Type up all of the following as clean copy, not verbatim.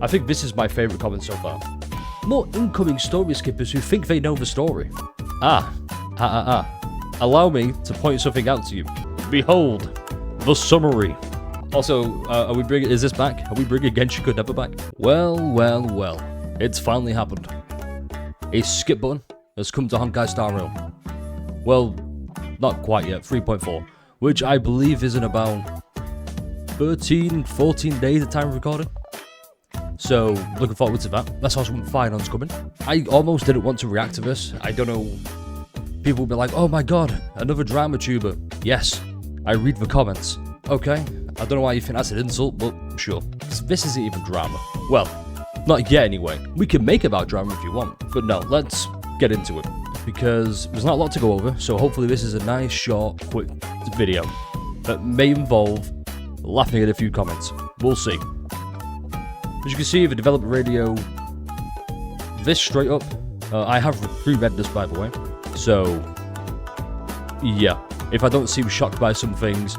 I think this is my favourite comment so far. More incoming story skippers who think they know the story. Allow me to point something out to you. Behold, the summary. Also, is this back? Are we bringing Genshin Could Never back? Well. It's finally happened. A skip button has come to Honkai Star Rail. Well, not quite yet, 3.4. Which I believe is in about 13-14 days at time of recording. So, looking forward to that. Let's also find on's coming. I almost didn't want to react to this. I don't know. People will be like, oh my god, another drama tuber. Yes, I read the comments. Okay, I don't know why you think that's an insult, but sure. This isn't even drama. Well, not yet anyway. We can make about drama if you want. But no, let's get into it. Because there's not a lot to go over, so hopefully this is a nice, short, quick video that may involve laughing at a few comments. We'll see. As you can see, the developer radio, this straight up, I have pre-read this by the way, so yeah, if I don't seem shocked by some things,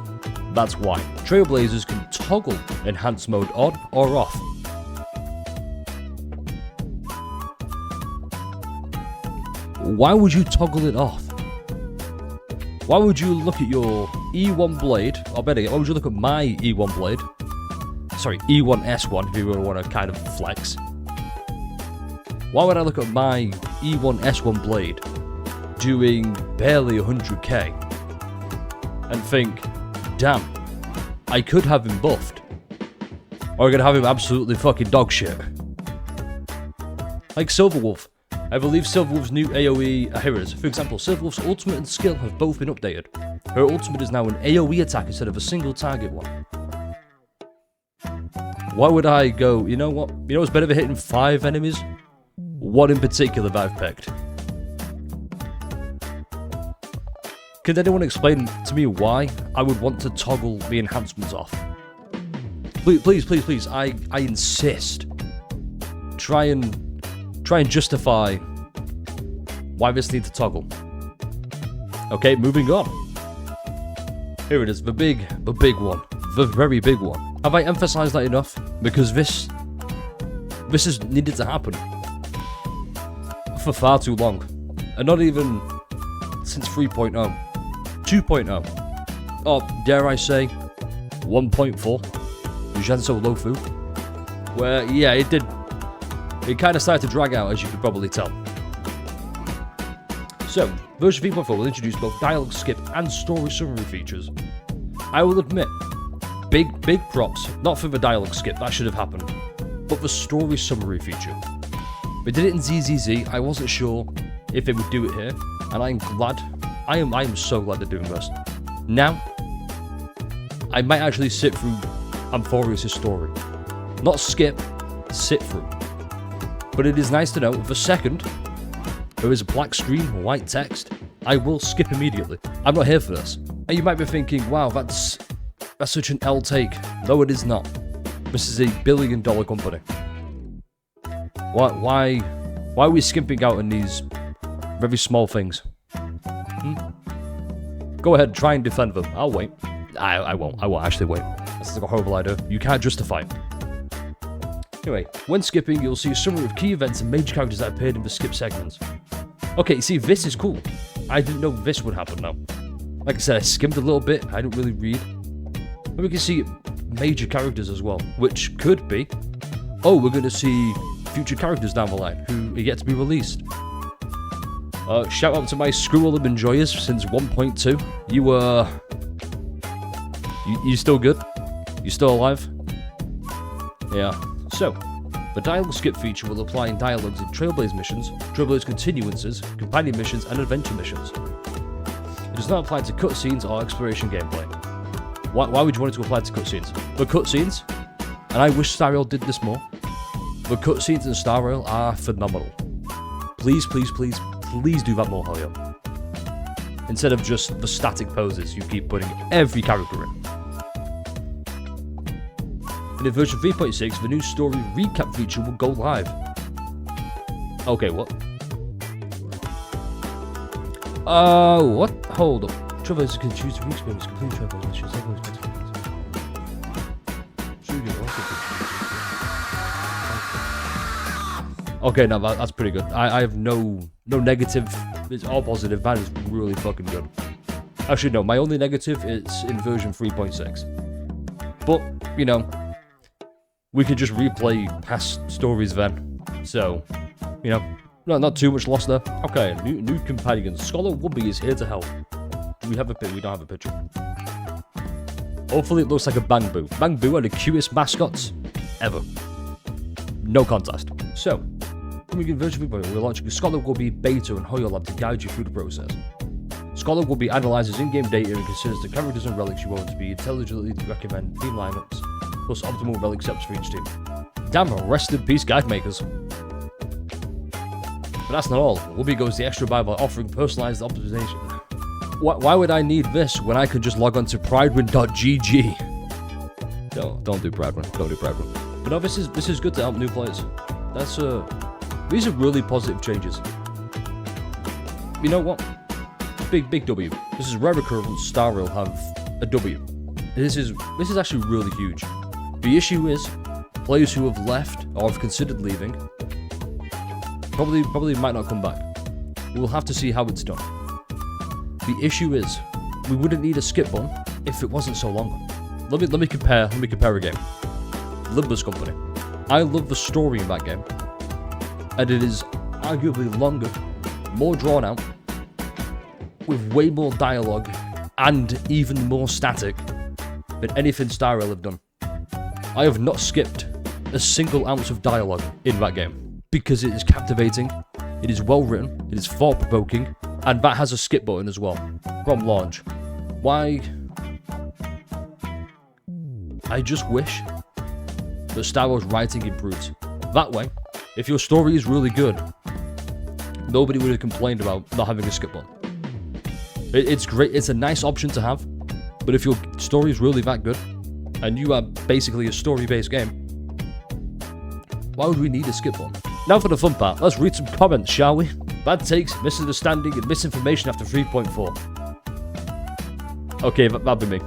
that's why. Trailblazers can toggle enhanced mode on or off. Why would you toggle it off? Why would you look at your E1 blade, or better yet, why would you look at my E1 blade? Sorry, E1S1 if you really want to kind of flex. Why would I look at my E1S1 blade doing barely 100k and think, damn, I could have him buffed, or I could have him absolutely fucking dog shit. Like Silverwolf. I believe Silverwolf's new AoE heroes. For example, Silverwolf's ultimate and skill have both been updated. Her ultimate is now an AoE attack instead of a single target one. Why would I go, you know what? You know what's better than hitting 5 enemies? One in particular that I've picked. Can anyone explain to me why I would want to toggle the enhancements off? Please, I insist. Try and justify why this needs to toggle. Okay, moving on. Here it is, the big one. The very big one. Have I emphasized that enough? Because this has needed to happen for far too long. And not even since 3.0. 2.0. Or, dare I say, 1.4. Genso Lofu. Where, yeah, it kind of started to drag out, as you could probably tell. So, version 3.4 will introduce both dialogue skip and story summary features. I will admit, big props, not for the dialogue skip, that should have happened, but the story summary feature. They did it in ZZZ, I wasn't sure if they would do it here, and I'm glad, I am so glad they're doing this. Now, I might actually sit through Amphorius' story. Not skip, sit through. But it is nice to know, the second there is a black screen, white text, I will skip immediately. I'm not here for this. And you might be thinking, wow, that's such an L take. No, it is not. This is a $1 billion company. Why are we skimping out on these very small things? Go ahead, try and defend them. I'll wait. I won't actually wait. That's like a horrible idea. You can't justify it. Anyway, when skipping, you'll see a summary of key events and major characters that appeared in the skip segments. Okay, see, this is cool. I didn't know this would happen now. Like I said, I skimmed a little bit. I didn't really read. And we can see major characters as well, which could be, oh, we're going to see future characters down the line who are yet to be released. Shout out to my Screw All Them Enjoyers since 1.2. You still good? You still alive? Yeah. So, the dialogue skip feature will apply in dialogues in Trailblaze missions, Trailblaze continuances, companion missions, and adventure missions. It does not apply to cutscenes or exploration gameplay. Why would you want it to apply to cutscenes? The cutscenes, and I wish Star Rail did this more, the cutscenes in Star Rail are phenomenal. Please do that more, Helio. Instead of just the static poses you keep putting every character in. And in version 3.6, the new story recap feature will go live. Okay, what? What? Hold up. Travelers can choose to re-experience complete travel missions. Okay, now that's pretty good. I have no negative. It's all positive. That is really fucking good. Actually, no. My only negative is in version 3.6. But, you know, we could just replay past stories then. So, you know, not too much loss there. Okay, new companion. Scholar Wubby is here to help. Do we have a picture? We don't have a picture. Hopefully it looks like a Bangbu. Bangbu are the cutest mascots ever. No contest. So, we're launching a Scholar Wubby beta and Hoyo Lab to guide you through the process. Scholar Wubby analyzes in-game data and considers the characters and relics you want to be intelligently to recommend team lineups, plus optimal relic sets for each team. Damn, rest in peace, guide makers. But that's not all. Wubby goes the extra mile by offering personalized optimization. Why would I need this when I could just log on to pridewin.gg? Don't do Pridewin. Don't do Pridewin. But no, this is good to help new players. These are really positive changes. You know what? Big W. This is rare occurrence. Star Rail have a W. This is actually really huge. The issue is players who have left or have considered leaving probably might not come back. We'll have to see how it's done. The issue is we wouldn't need a skip button if it wasn't so long. Let me compare a game. Limber's Company. I love the story in that game, and it is arguably longer, more drawn out, with way more dialogue and even more static than anything Star Rail have done. I have not skipped a single ounce of dialogue in that game because it is captivating, it is well written, it is thought provoking, and that has a skip button as well from launch. Why? I just wish that Star Rail's writing improved. That way, if your story is really good, nobody would have complained about not having a skip button. It's great, it's a nice option to have, but if your story is really that good, and you are basically a story-based game, why would we need a skip button? Now for the fun part, let's read some comments, shall we? Bad takes, misunderstanding, and misinformation after 3.4. Okay, that'd be me.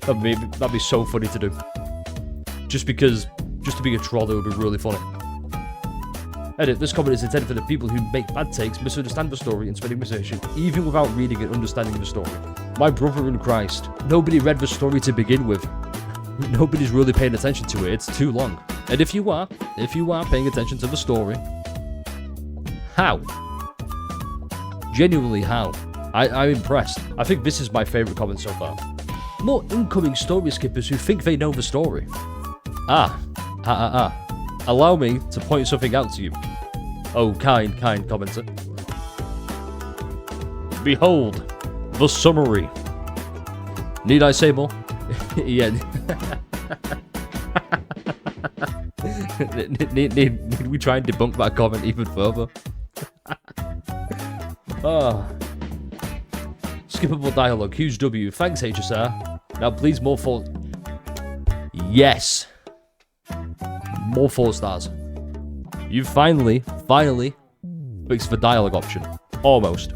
That'd be so funny to do. Just to be a troll, it would be really funny. Edit, this comment is intended for the people who make bad takes, misunderstand the story, and spread misinformation, even without reading and understanding the story. My brother in Christ, nobody read the story to begin with. Nobody's really paying attention to it, it's too long. And if you are paying attention to the story, how? Genuinely, how? I'm impressed. I think this is my favourite comment so far. More incoming story skippers who think they know the story. Allow me to point something out to you. Oh, kind commenter. Behold, the summary. Need I say more? Yeah. Need we try and debunk that comment even further? Skippable dialogue. Huge W. Thanks, HSR. Now, please, more 4. Yes. More 4 stars. You finally fixed the dialogue option. Almost.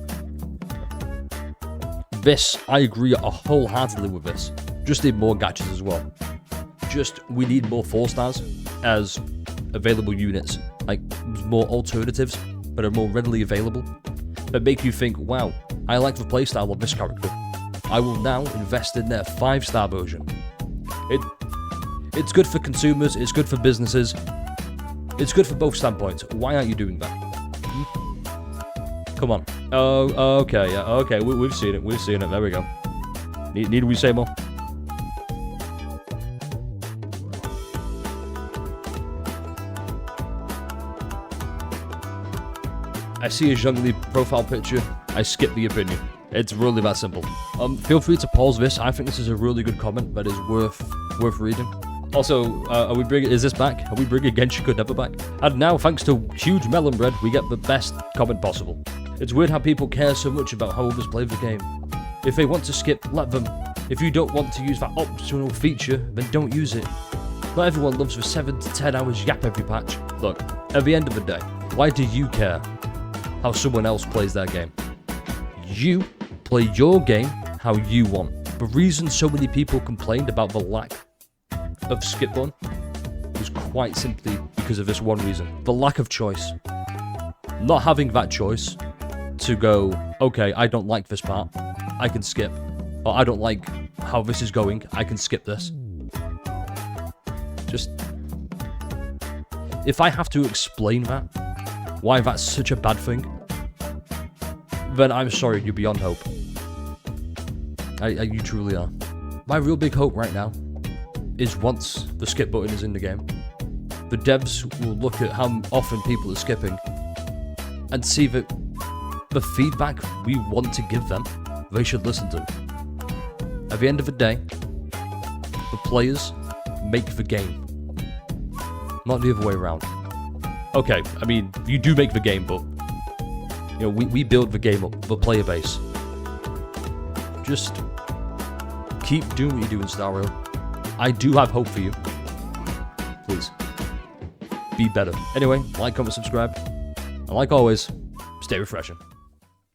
This, I agree wholeheartedly with this. Just need more gaches as well. We need more 4 stars as available units. Like, more alternatives that are more readily available. That make you think, wow, I like the playstyle of this character. I will now invest in their 5-star version. It's good for consumers, it's good for businesses, it's good for both standpoints. Why aren't you doing that? Come on. Oh, okay, yeah, okay, we've seen it, there we go. Need we say more? I see a Zhongli profile picture, I skip the opinion. It's really that simple. Feel free to pause this. I think this is a really good comment that is worth reading. Also, is this back? Are we bringing Genshin Never back? And now, thanks to Huge Melon Bread, we get the best comment possible. It's weird how people care so much about how others play the game. If they want to skip, let them. If you don't want to use that optional feature, then don't use it. Not everyone loves the 7 to 10 hours yap every patch. Look, at the end of the day, why do you care how someone else plays their game? You play your game how you want. The reason so many people complained about the lack of skip button was quite simply because of this one reason. The lack of choice. Not having that choice to go, okay, I don't like this part, I can skip. Or I don't like how this is going, I can skip this. Just... if I have to explain that, why that's such a bad thing, then I'm sorry, you're beyond hope. You truly are. My real big hope right now is once the skip button is in the game, the devs will look at how often people are skipping and see that the feedback we want to give them, they should listen to. At the end of the day, the players make the game, not the other way around. Okay, I mean, you do make the game, but you know, we build the game up, the player base. Just keep doing what you're doing, Star Rail. I do have hope for you. Please, be better. Anyway, like, comment, subscribe, and like always, stay refreshing.